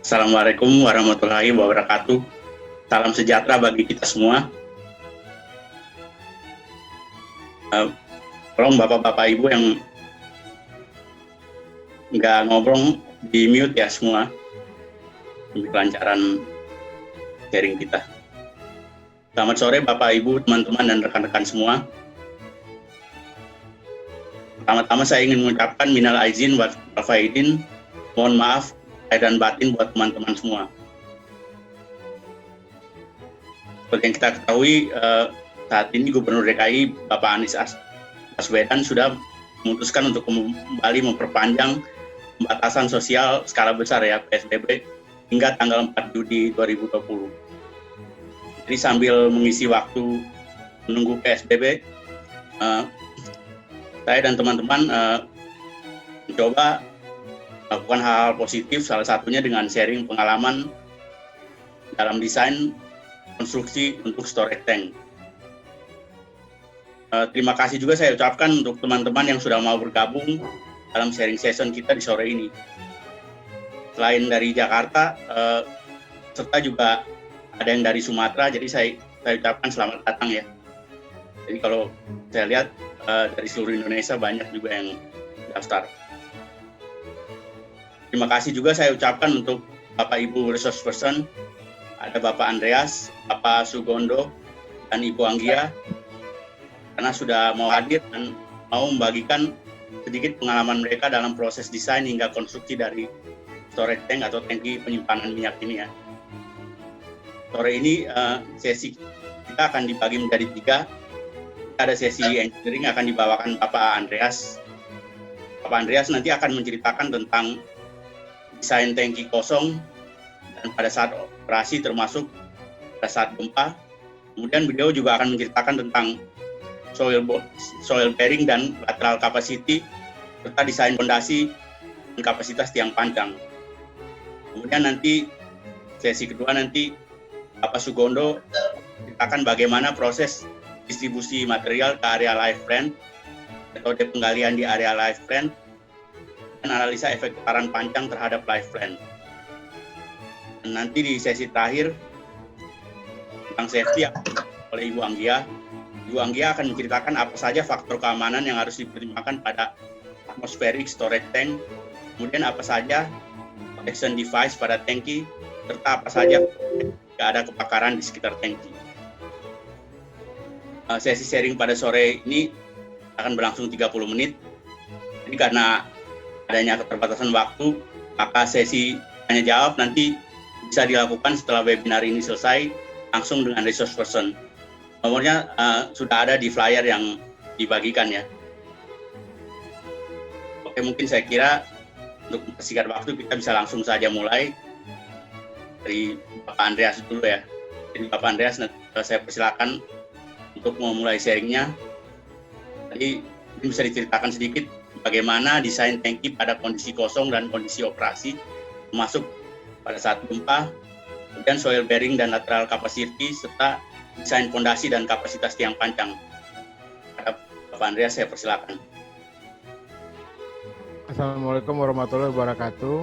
Assalamualaikum warahmatullahi wabarakatuh. Salam sejahtera bagi kita semua. Tolong Bapak-Bapak Ibu yang nggak ngobrol di mute ya semua, demi kelancaran sharing kita. Selamat sore Bapak Ibu, teman-teman dan rekan-rekan semua. Pertama-tama saya ingin mengucapkan minal aizin wal faizin, mohon maaf lahir dan batin buat teman-teman semua. Seperti yang kita ketahui, saat ini Gubernur DKI Bapak Anies Baswedan sudah memutuskan untuk kembali memperpanjang pembatasan sosial skala besar ya PSBB hingga tanggal 4 Juni 2020. Jadi sambil mengisi waktu menunggu PSBB, saya dan teman-teman mencoba melakukan hal-hal positif, salah satunya dengan sharing pengalaman dalam desain konstruksi untuk storage tank. Terima kasih juga saya ucapkan untuk teman-teman yang sudah mau bergabung dalam sharing session kita di sore ini. Selain dari Jakarta, serta juga ada yang dari Sumatera, jadi saya ucapkan selamat datang ya. Jadi kalau saya lihat dari seluruh Indonesia banyak juga yang daftar. Terima kasih juga saya ucapkan untuk Bapak Ibu Resource Person, ada Bapak Andreas, Bapak Sugondo, dan Ibu Anggia, karena sudah mau hadir dan mau membagikan sedikit pengalaman mereka dalam proses desain hingga konstruksi dari storage tank atau tangki penyimpanan minyak ini ya. Sore ini sesi kita akan dibagi menjadi 3. Ada sesi engineering akan dibawakan Bapak Andreas. Bapak Andreas nanti akan menceritakan tentang desain tangki kosong dan pada saat operasi termasuk pada saat gempa. Kemudian beliau juga akan menceritakan tentang soil bearing dan lateral capacity serta desain fondasi dan kapasitas tiang panjang. Kemudian nanti sesi kedua nanti Bapak Sugondo menceritakan bagaimana proses distribusi material ke area live plant, metode penggalian di area live plant, dan analisa efek getaran panjang terhadap live plant. Dan nanti di sesi terakhir tentang safety oleh Ibu Anggia. Ibu Anggia akan menceritakan apa saja faktor keamanan yang harus dipertimbangkan pada atmospheric storage tank, kemudian apa saja protection device pada tangki, serta apa saja jika ada kebakaran di sekitar tangki. Sesi sharing pada sore ini akan berlangsung 30 menit. Jadi karena adanya keterbatasan waktu, maka sesi tanya jawab nanti bisa dilakukan setelah webinar ini selesai langsung dengan resource person. Nomornya sudah ada di flyer yang dibagikan ya. Oke, mungkin saya kira untuk mempersingkat waktu kita bisa langsung saja mulai dari Bapak Andreas dulu ya. Jadi Bapak Andreas saya persilakan untuk memulai sharingnya. Jadi bisa diceritakan sedikit bagaimana desain tangki pada kondisi kosong dan kondisi operasi, termasuk pada saat gempa, kemudian soil bearing dan lateral capacity, serta desain fondasi dan kapasitas tiang panjang. Bapak Andreas, saya persilakan. Assalamualaikum warahmatullahi wabarakatuh.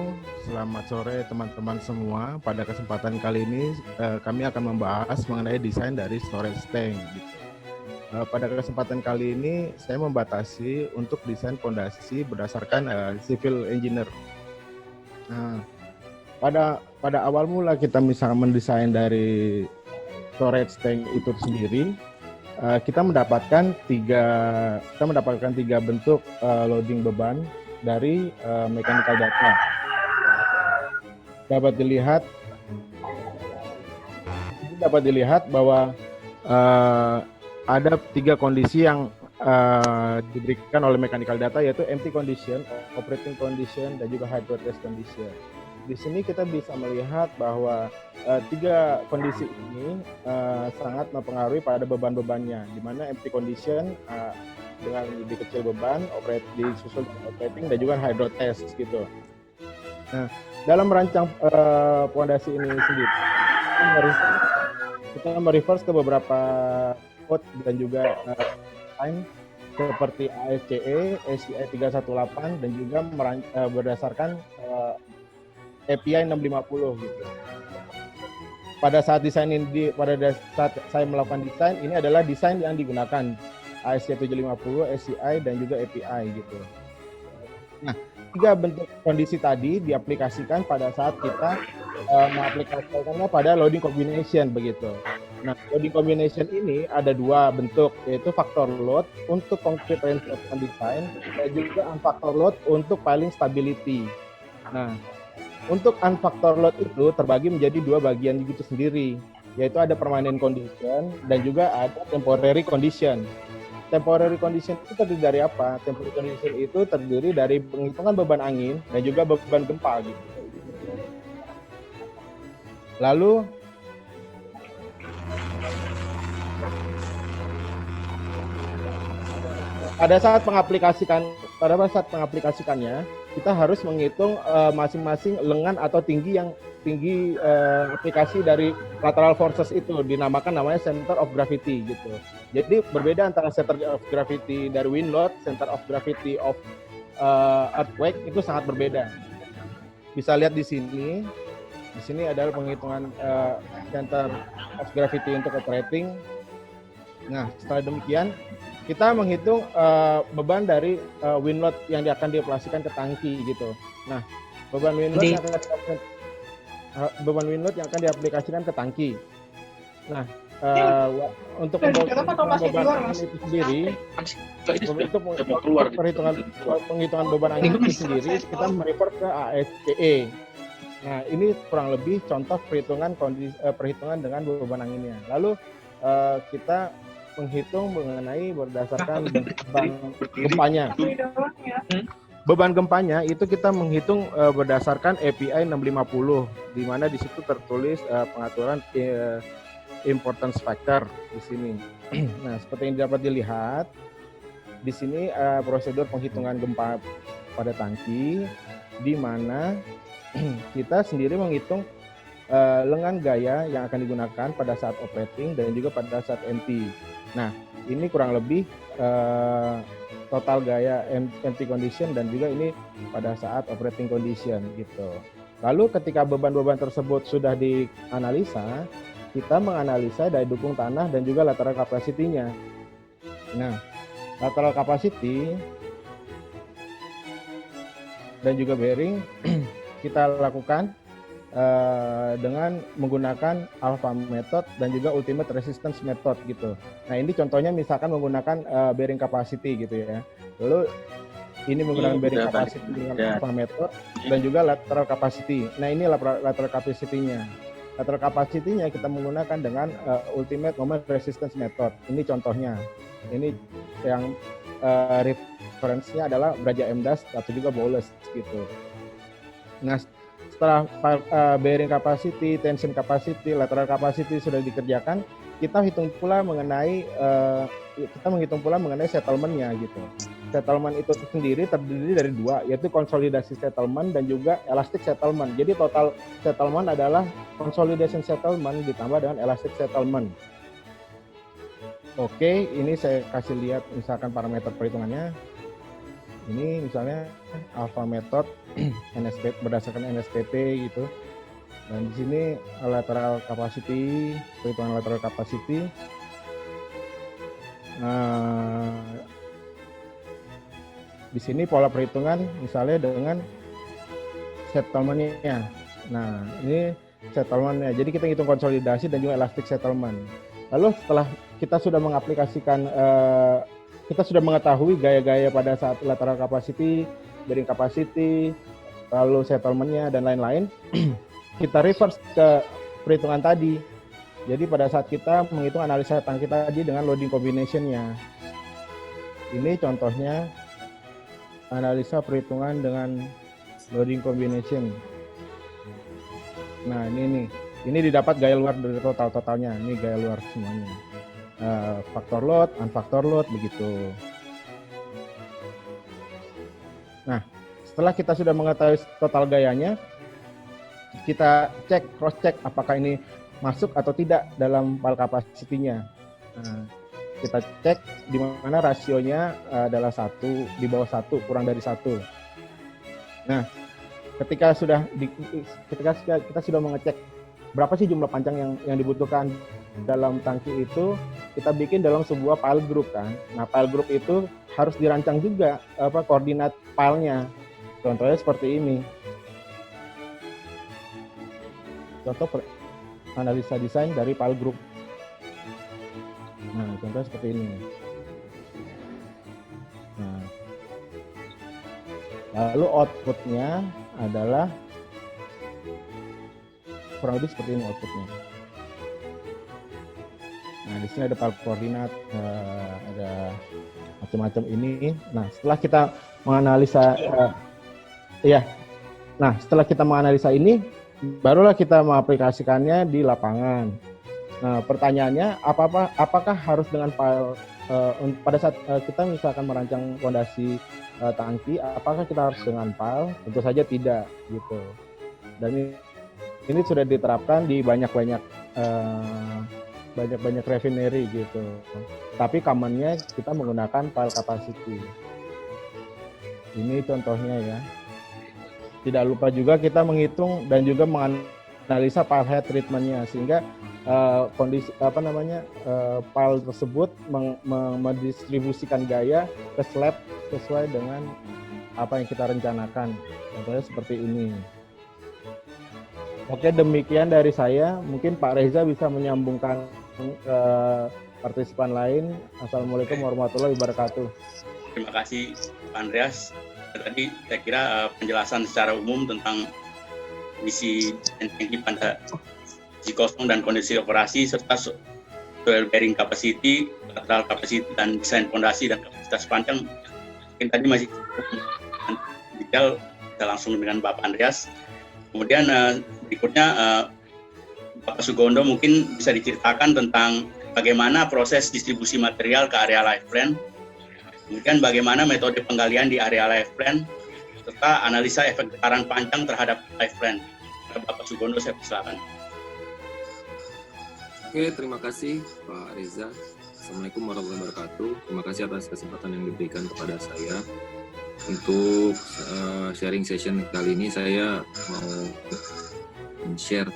Selamat sore teman-teman semua. Pada kesempatan kali ini kami akan membahas mengenai desain dari storage tank. Pada kesempatan kali ini saya membatasi untuk desain fondasi berdasarkan civil engineer. Nah, pada awal mula kita misalnya mendesain dari storage tank itu sendiri, kita mendapatkan tiga bentuk loading beban dari mechanical data. Dapat dilihat bahwa ada 3 kondisi yang diberikan oleh mechanical data, yaitu empty condition, operating condition, dan juga hydro test condition. Di sini kita bisa melihat bahwa 3 kondisi ini sangat mempengaruhi pada beban-bebannya, di mana empty condition dengan lebih kecil beban, disusul operating, dan juga hydro test gitu. Nah, dalam merancang fondasi ini sendiri, kita mereverse ke beberapa code dan juga time seperti ASCE, ACI 318, dan juga berdasarkan API 650 gitu. Pada saat saat saya melakukan desain, ini adalah desain yang digunakan ASC 750, SCI dan juga API gitu. Nah, 3 bentuk kondisi tadi diaplikasikan pada saat kita mengaplikasikannya pada loading combination begitu. Nah, loading combination ini ada 2 bentuk, yaitu factor load untuk concrete reinforcement design dan juga unfactor load untuk piling stability. Nah, untuk unfactor load itu terbagi menjadi 2 bagian gitu sendiri, yaitu ada permanent condition dan juga ada temporary condition. Temporary condition itu terdiri dari apa? Temporary condition itu terdiri dari penghitungan beban angin dan juga beban gempa gitu. Lalu pada saat pengaplikasikannya, kita harus menghitung masing-masing lengan atau tinggi aplikasi dari lateral forces itu, namanya center of gravity gitu. Jadi berbeda antara center of gravity dari wind load, center of gravity of earthquake itu sangat berbeda. Bisa lihat di sini. Di sini adalah penghitungan center of gravity untuk operating. Nah, setelah demikian kita menghitung beban dari wind load yang akan diaplikasikan ke tangki gitu. Nah, beban wind load yang akan diaplikasikan ke tangki. Nah, untuk beban angin itu sendiri, untuk penghitungan beban angin itu sendiri, kita merefer ke ASCE. Nah, ini kurang lebih contoh perhitungan dengan beban anginnya. Lalu kita menghitung mengenai berdasarkan beban gempanya. Beban gempanya itu kita menghitung berdasarkan API 650, di mana di situ tertulis pengaturan importance factor di sini. Nah, seperti yang dapat dilihat di sini prosedur penghitungan gempa pada tangki, di mana kita sendiri menghitung lengan gaya yang akan digunakan pada saat operating dan juga pada saat empty. Nah, ini kurang lebih total gaya empty condition dan juga ini pada saat operating condition gitu. Lalu ketika beban-beban tersebut sudah dianalisa, kita menganalisa daya dukung tanah dan juga lateral capacity-nya. Nah, lateral capacity dan juga bearing kita lakukan dengan menggunakan alpha method dan juga ultimate resistance method gitu. Nah, ini contohnya misalkan menggunakan bearing capacity gitu ya. Lalu ini menggunakan bearing capacity dengan alpha method dan juga lateral capacity. Nah, ini lateral capacity-nya. Lateral capacity-nya kita menggunakan dengan ultimate moment resistance method. Ini contohnya. Ini yang referensinya adalah Braja M-Das atau juga Bowles gitu. Nah, setelah bearing capacity, tension capacity, lateral capacity sudah dikerjakan, kita menghitung pula mengenai settlement-nya gitu. Settlement itu sendiri terdiri dari 2, yaitu konsolidasi settlement dan juga elastic settlement. Jadi total settlement adalah consolidation settlement ditambah dengan elastic settlement. Oke, ini saya kasih lihat misalkan parameter perhitungannya. Ini misalnya alpha method NSP berdasarkan NSPP gitu. Dan di sini lateral capacity, perhitungan lateral capacity. Di sini pola perhitungan misalnya dengan settlement-nya. Nah, ini settlement-nya. Jadi kita hitung konsolidasi dan juga elastic settlement. Lalu setelah kita sudah mengaplikasikan kita sudah mengetahui gaya-gaya pada saat lateral capacity, bearing capacity, lalu settlement-nya dan lain-lain, kita reverse ke perhitungan tadi. Jadi pada saat kita menghitung analisa tangki tadi dengan loading combination-nya. Ini contohnya analisa perhitungan dengan loading combination. Nah, ini didapat gaya luar dari totalnya. Ini gaya luar semuanya. Faktor load, unfaktor load, begitu. Nah, setelah kita sudah mengetahui total gayanya, kita cross check apakah ini masuk atau tidak dalam pile capacity-nya. Nah, kita cek di mana rasionya adalah 1, di bawah 1, kurang dari 1. Nah, ketika kita sudah mengecek berapa sih jumlah pancang yang dibutuhkan dalam tangki itu, kita bikin dalam sebuah file group kan. Nah, file group itu harus dirancang juga koordinat filenya. Contohnya seperti ini. Contoh analisa desain dari file group. Nah, contohnya seperti ini. Nah, lalu outputnya adalah kurang lebih seperti ini outputnya. Nah, di sini ada file koordinat, ada macam-macam ini. Nah, setelah kita menganalisa, setelah kita menganalisa ini, barulah kita mengaplikasikannya di lapangan. Nah, pertanyaannya, apakah harus dengan file pada saat kita misalkan merancang fondasi tangki, apakah kita harus dengan file? Tentu saja tidak, gitu. Dan ini sudah diterapkan di banyak-banyak refinery gitu. Tapi commonnya kita menggunakan file capacity. Ini contohnya ya. Tidak lupa juga kita menghitung dan juga menganalisa file head treatment-nya sehingga kondisi file tersebut mendistribusikan gaya ke slab sesuai dengan apa yang kita rencanakan. Contohnya seperti ini. Oke, demikian dari saya. Mungkin Pak Reza bisa menyambungkan ke partisipan lain. Assalamualaikum warahmatullahi wabarakatuh. Terima kasih Pak Andreas. Tadi saya kira penjelasan secara umum tentang kondisi tangki pada kondisi kosong dan kondisi operasi serta soil bearing capacity, lateral capacity dan desain fondasi dan kapasitas pancang. Mungkin tadi masih detail, kita langsung dengan Bapak Andreas. Kemudian berikutnya Bapak Sugondo mungkin bisa diceritakan tentang bagaimana proses distribusi material ke area life plan, kemudian bagaimana metode penggalian di area life plan, serta analisa efek getaran pancang terhadap life plan. Bapak Sugondo, saya persilakan. Oke, terima kasih Pak Reza. Assalamualaikum warahmatullahi wabarakatuh. Terima kasih atas kesempatan yang diberikan kepada saya. Untuk sharing session kali ini saya mau share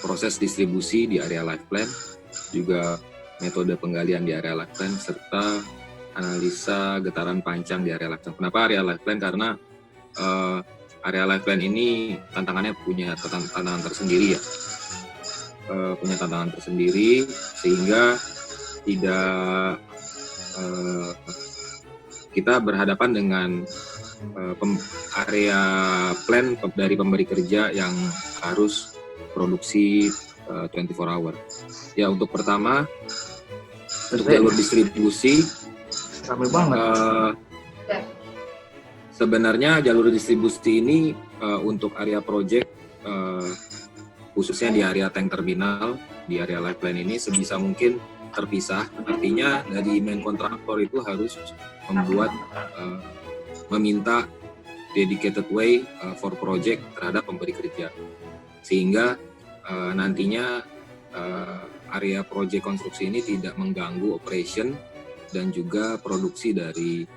proses distribusi di area life plan, juga metode penggalian di area life plan, serta analisa getaran pancang di area life plan. Kenapa area life plan? Karena area life plan ini tantangannya punya tantangan tersendiri ya. Punya tantangan tersendiri sehingga tidak kita berhadapan dengan area plan dari pemberi kerja yang harus produksi 24 hour. Ya, untuk pertama untuk jalur distribusi sebenarnya jalur distribusi ini untuk area project khususnya di area tank terminal, di area life plan ini sebisa mungkin terpisah. Artinya dari main kontraktor itu harus meminta dedicated way for project terhadap pemberi kerja, sehingga nantinya area project konstruksi ini tidak mengganggu operation dan juga produksi dari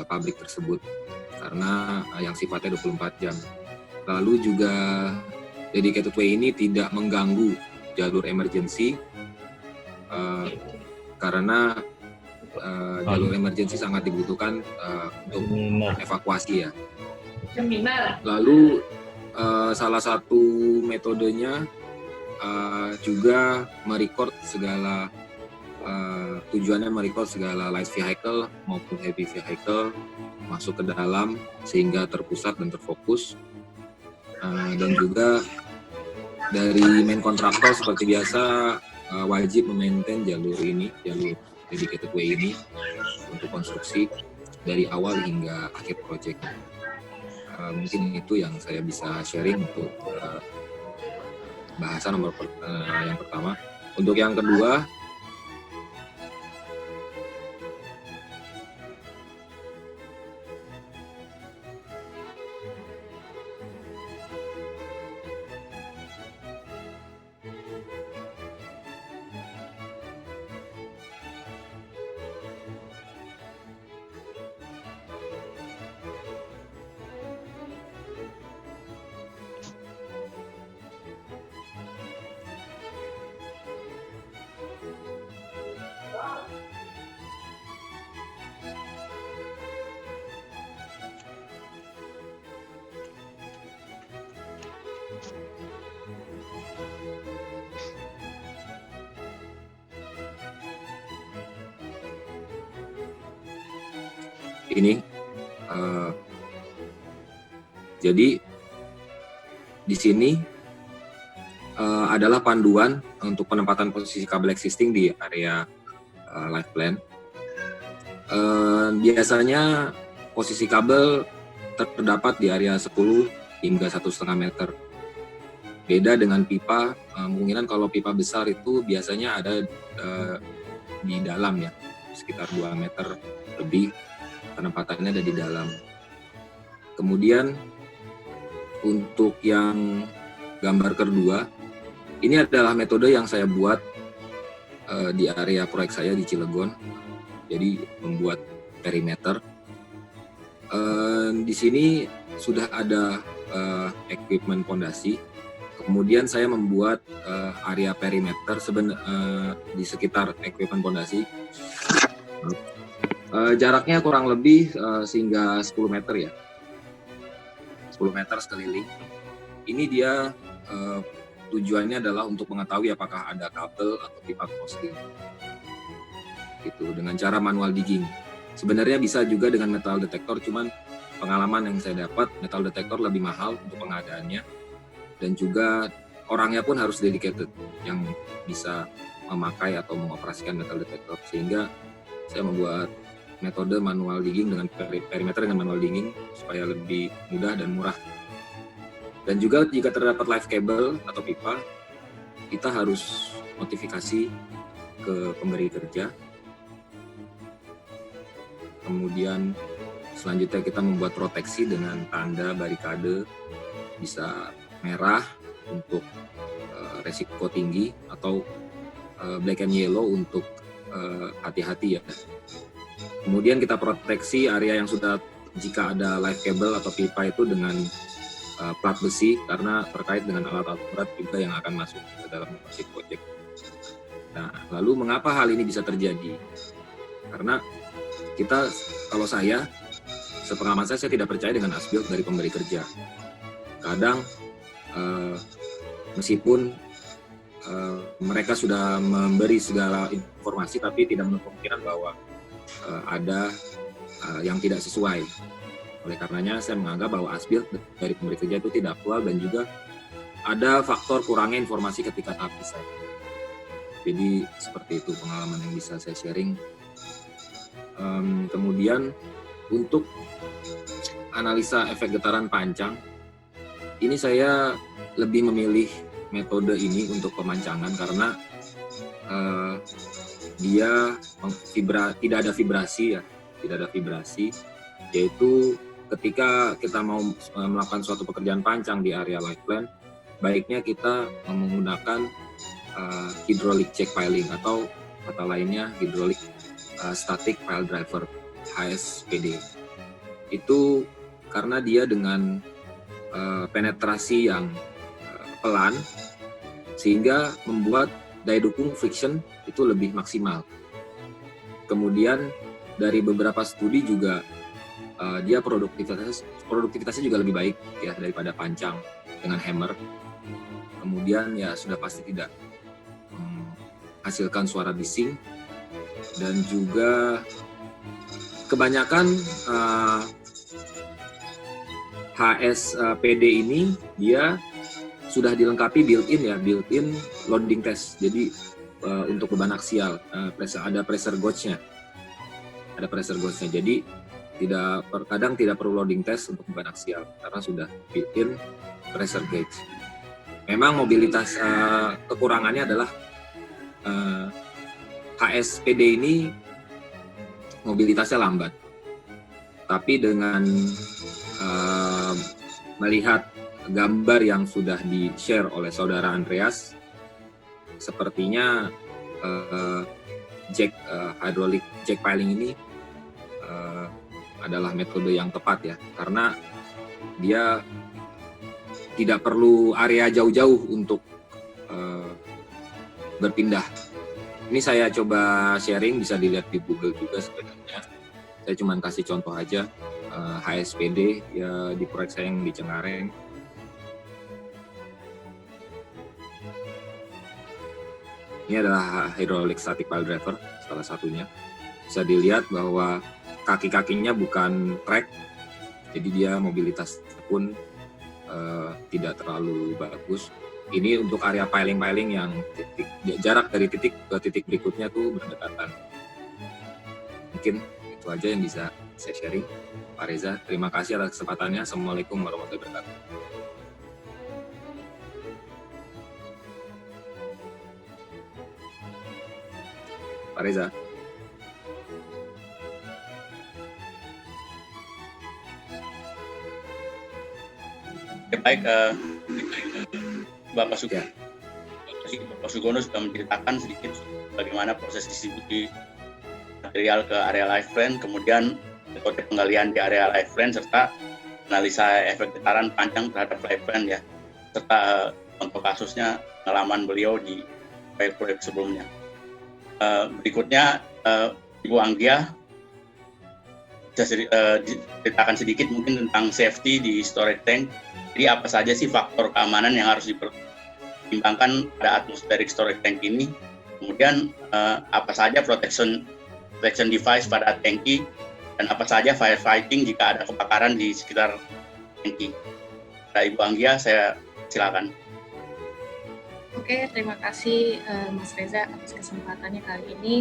pabrik tersebut karena yang sifatnya 24 jam. Lalu juga dedicated way ini tidak mengganggu jalur emergency karena jalur emergency sangat dibutuhkan untuk evakuasi ya. Lalu salah satu metodenya juga merecord segala tujuannya merecord segala light vehicle maupun heavy vehicle masuk ke dalam sehingga terpusat dan terfokus. Dan juga dari main kontraktor seperti biasa wajib memaintain jalur dedicated way ini untuk konstruksi dari awal hingga akhir project. Mungkin itu yang saya bisa sharing untuk bahasan yang pertama. Untuk yang kedua, ini. Jadi di sini adalah panduan untuk penempatan posisi kabel existing di area live plan. Biasanya posisi kabel terdapat di area 10 hingga 1,5 meter. Beda dengan pipa, kemungkinan kalau pipa besar itu biasanya ada di dalam ya, sekitar 2 meter lebih, penempatannya ada di dalam. Kemudian untuk yang gambar kedua, ini adalah metode yang saya buat di area proyek saya di Cilegon. Jadi membuat perimeter. Di sini sudah ada equipment pondasi. Kemudian saya membuat area perimeter di sekitar equipment pondasi. Jaraknya kurang lebih sehingga 10 meter ya. 10 meter sekeliling. Ini dia tujuannya adalah untuk mengetahui apakah ada kabel atau pipa crossing. Gitu, dengan cara manual digging. Sebenarnya bisa juga dengan metal detector, cuman pengalaman yang saya dapat, metal detector lebih mahal untuk pengadaannya, dan juga orangnya pun harus dedicated yang bisa memakai atau mengoperasikan metal detector, sehingga saya membuat metode manual digging dengan perimeter dengan manual digging supaya lebih mudah dan murah. Dan juga jika terdapat live cable atau pipa, kita harus notifikasi ke pemberi kerja. Kemudian selanjutnya kita membuat proteksi dengan tanda barikade, bisa merah untuk resiko tinggi atau black and yellow untuk hati-hati ya. Kemudian kita proteksi area yang sudah, jika ada live cable atau pipa itu dengan plat besi, karena terkait dengan alat-alat berat juga yang akan masuk ke dalam lokasi proyek. Nah, lalu mengapa hal ini bisa terjadi? Karena kalau saya, sepengalaman saya tidak percaya dengan as-built dari pemberi kerja. Kadang meskipun mereka sudah memberi segala informasi, tapi tidak menutup kemungkinan bahwa ada yang tidak sesuai. Oleh karenanya saya menganggap bahwa as-built dari pemberi kerja itu tidak aktual, dan juga ada faktor kurangnya informasi ketika tahap desain. Jadi seperti itu pengalaman yang bisa saya sharing. Kemudian untuk analisa efek getaran pancang, ini saya lebih memilih metode ini untuk pemancangan karena dia tidak ada vibrasi ya, tidak ada vibrasi, yaitu ketika kita mau melakukan suatu pekerjaan pancang di area live plan, baiknya kita menggunakan hydraulic check piling atau kata lainnya hydraulic static pile driver, HSPD. Itu karena dia dengan penetrasi yang pelan, sehingga membuat daya dukung friction itu lebih maksimal. Kemudian dari beberapa studi juga dia produktivitasnya juga lebih baik ya daripada pancang dengan hammer. Kemudian ya sudah pasti tidak menghasilkan suara bising, dan juga kebanyakan HSPD ini dia sudah dilengkapi built-in loading test. Jadi untuk beban aksial ada pressure gauge-nya. Jadi kadang tidak perlu loading test untuk beban aksial karena sudah built-in pressure gauge. Memang mobilitas kekurangannya adalah HSPD ini mobilitasnya lambat. Tapi dengan melihat gambar yang sudah di-share oleh saudara Andreas, sepertinya hydraulic jack piling ini adalah metode yang tepat ya, karena dia tidak perlu area jauh-jauh untuk berpindah. Ini saya coba sharing, bisa dilihat di Google juga sebenarnya. Saya cuma kasih contoh aja HSPD ya di proyek saya yang di Cengkareng. Ini adalah hydraulic static pile driver salah satunya. Bisa dilihat bahwa kaki-kakinya bukan trek, jadi dia mobilitas pun tidak terlalu bagus. Ini untuk area piling-piling yang jarak dari titik ke titik berikutnya tuh berdekatan. Mungkin itu aja yang bisa saya sharing. Pak Reza, terima kasih atas kesempatannya. Assalamualaikum warahmatullahi wabarakatuh. Pak Reza. Baik, Bapak Sugondo sudah menceritakan sedikit bagaimana proses distribusi material ke area live friend, kemudian metode penggalian di area live friend, serta analisa efek getaran panjang terhadap live friend ya, serta contoh kasusnya pengalaman beliau di proyek-proyek sebelumnya. Berikutnya Ibu Anggia bisa ceritakan sedikit mungkin tentang safety di storage tank. Jadi apa saja sih faktor keamanan yang harus dipertimbangkan pada atmospheric storage tank ini? Kemudian apa saja protection device pada tangki, dan apa saja firefighting jika ada kebakaran di sekitar tangki. Nah, Ibu Anggia, saya silakan. Oke, terima kasih Mas Reza atas kesempatannya kali ini.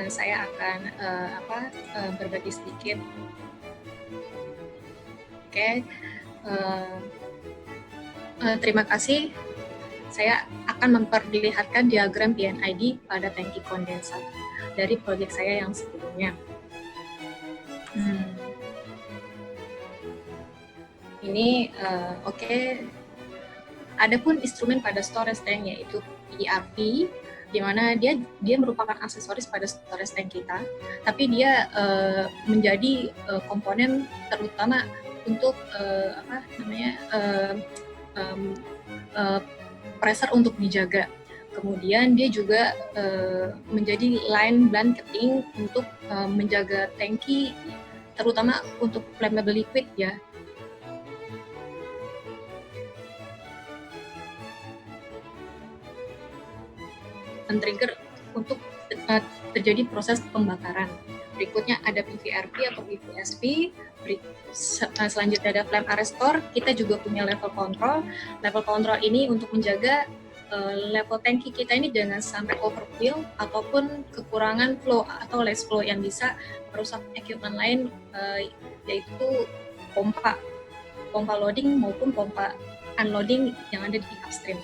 Saya akan berbagi sedikit. Oke. Terima kasih. Saya akan memperlihatkan diagram PNID pada tangki kondensat dari proyek saya yang sebelumnya. Ini oke. Adapun instrumen pada storage tank yaitu ERP, di mana dia merupakan aksesoris pada storage tank kita, tapi dia menjadi komponen terutama untuk pressure untuk dijaga. Kemudian dia juga menjadi line blanketing untuk menjaga tangki, terutama untuk flammable liquid ya. Trigger untuk terjadi proses pembakaran. Berikutnya ada PVRP atau PVSP. Selanjutnya ada flame arrestor. Kita juga punya level control. Level control ini untuk menjaga level tangki kita ini jangan sampai overfill ataupun kekurangan flow atau less flow yang bisa merusak equipment lain, yaitu pompa loading maupun pompa unloading yang ada di upstream.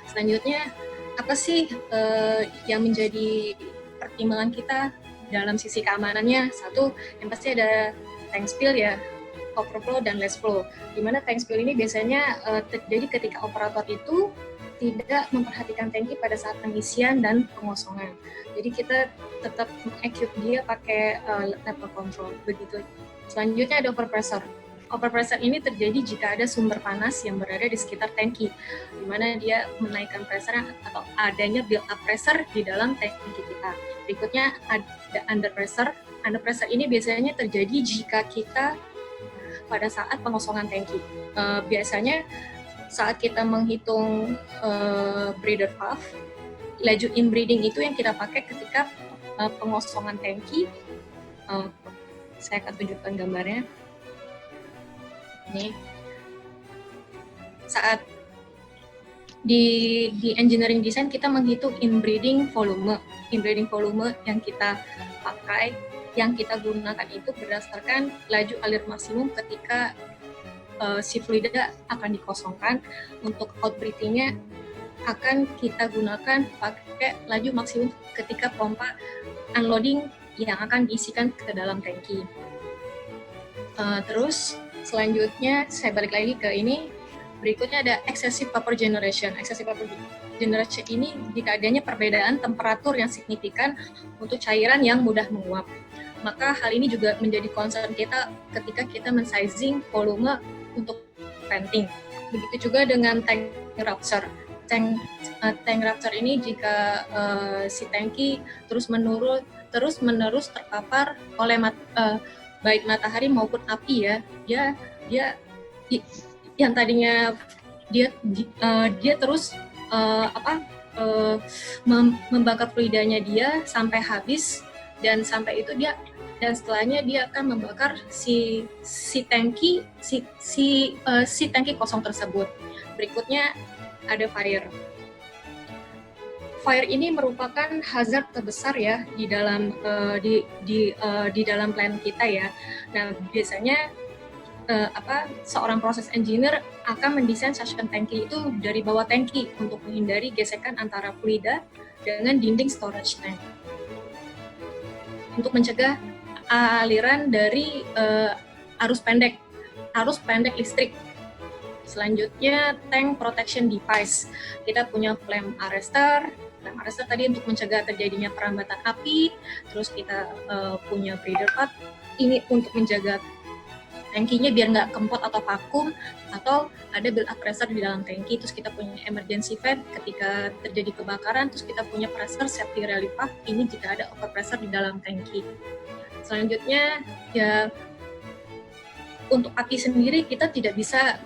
Selanjutnya, apa sih yang menjadi pertimbangan kita dalam sisi keamanannya? Satu, yang pasti ada tank spill ya, overflow dan less flow. Di mana tank spill ini biasanya terjadi ketika operator itu tidak memperhatikan tangki pada saat pengisian dan pengosongan. Jadi kita tetap mengequip dia pakai level control begitu. Selanjutnya ada overpressure. Overpressure ini terjadi jika ada sumber panas yang berada di sekitar tangki, di mana dia menaikkan pressure atau adanya build up pressure di dalam tangki kita. Berikutnya ada under pressure. Under pressure ini biasanya terjadi jika kita pada saat pengosongan tangki. Biasanya saat kita menghitung breather valve, laju inbreeding itu yang kita pakai ketika pengosongan tangki. Saya akan tunjukkan gambarnya. Ini saat di engineering design kita menghitung inbreeding volume yang kita pakai, yang kita gunakan itu berdasarkan laju alir maksimum ketika si fluida akan dikosongkan. Untuk outbreathing-nya akan kita gunakan pakai laju maksimum ketika pompa unloading yang akan diisikan ke dalam tangki. Terus selanjutnya saya balik lagi ke ini. Berikutnya ada excessive vapor generation. Excessive vapor generation ini jika adanya perbedaan temperatur yang signifikan untuk cairan yang mudah menguap. Maka hal ini juga menjadi concern kita ketika kita men-sizing volume untuk venting. Begitu juga dengan tank rupture. Tank rupture ini jika si tangki terus-menerus terpapar oleh baik matahari maupun api ya, dia yang tadinya dia terus membakar fluidanya dia sampai habis, dan sampai itu dia dan setelahnya dia akan membakar si tangki kosong tersebut. Berikutnya ada fire. Fire ini merupakan hazard terbesar ya di dalam di dalam plant kita ya. Nah, biasanya seorang proses engineer akan mendesain suction tangki itu dari bawah tangki untuk menghindari gesekan antara fluida dengan dinding storage tank. Untuk mencegah aliran dari arus pendek listrik. Selanjutnya tank protection device. Kita punya flame arrestor. Flame arrestor tadi untuk mencegah terjadinya perambatan api. Terus kita punya breather pad. Ini untuk menjaga tangkinya biar nggak kempot atau vakum, atau ada build up pressure di dalam tangki. Terus kita punya emergency vent ketika terjadi kebakaran. Terus kita punya pressure safety relief valve. Ini jika ada over pressure di dalam tangki. Selanjutnya ya untuk api sendiri kita tidak bisa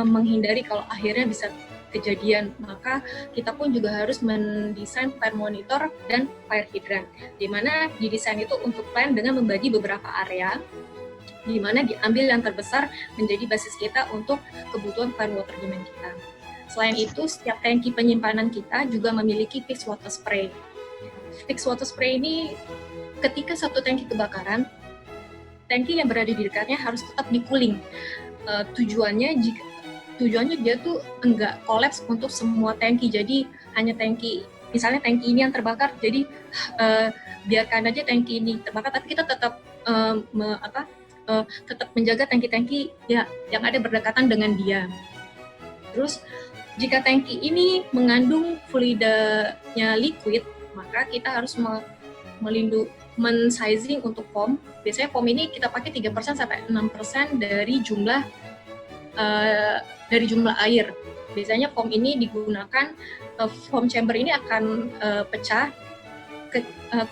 menghindari kalau akhirnya bisa kejadian, maka kita pun juga harus mendesain fire monitor dan fire hydrant, di mana didesain itu untuk plant dengan membagi beberapa area, di mana diambil yang terbesar menjadi basis kita untuk kebutuhan fire water demand kita. Selain itu, setiap tangki penyimpanan kita juga memiliki fixed water spray. Fixed water spray ini ketika satu tangki kebakaran, tangki yang berada di dekatnya harus tetap di-cooling. Tujuannya dia tuh enggak kolaps untuk semua tangki. Jadi hanya tangki, misalnya tangki ini yang terbakar, jadi biarkan aja tangki ini terbakar, tapi kita tetap tetap menjaga tangki-tangki ya yang ada berdekatan dengan dia. Terus jika tangki ini mengandung fluidanya liquid, maka kita harus men-sizing untuk foam. Biasanya foam ini kita pakai 3% sampai 6% dari jumlah air. Biasanya foam ini digunakan, foam chamber ini akan pecah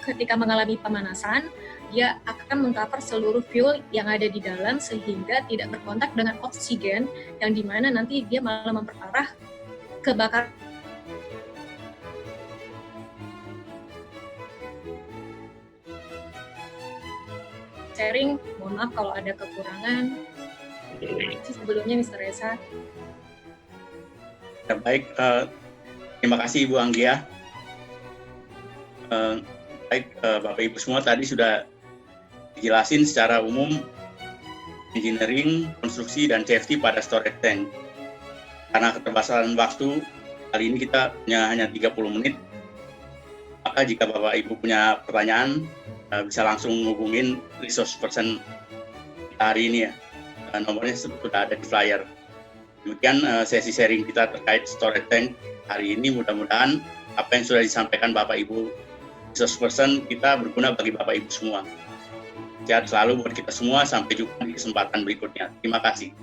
ketika mengalami pemanasan. Dia akan mengcover seluruh fuel yang ada di dalam sehingga tidak berkontak dengan oksigen, yang dimana nanti dia malah memperparah kebakaran. Sharing, mohon maaf kalau ada kekurangan. Sebelumnya Mr. Reza. Ya, baik, terima kasih Ibu Anggia. Baik, Bapak Ibu semua tadi sudah dijelasin secara umum engineering, konstruksi, dan safety pada storage tank. Karena keterbatasan waktu, kali ini kita punya hanya 30 menit. Maka jika Bapak Ibu punya pertanyaan, bisa langsung hubungin resource person hari ini ya. Nomornya sudah ada di flyer. Demikian sesi sharing kita terkait storage tank hari ini. Mudah-mudahan apa yang sudah disampaikan Bapak Ibu resource person kita berguna bagi Bapak Ibu semua. Sehat selalu buat kita semua. Sampai jumpa di kesempatan berikutnya. Terima kasih.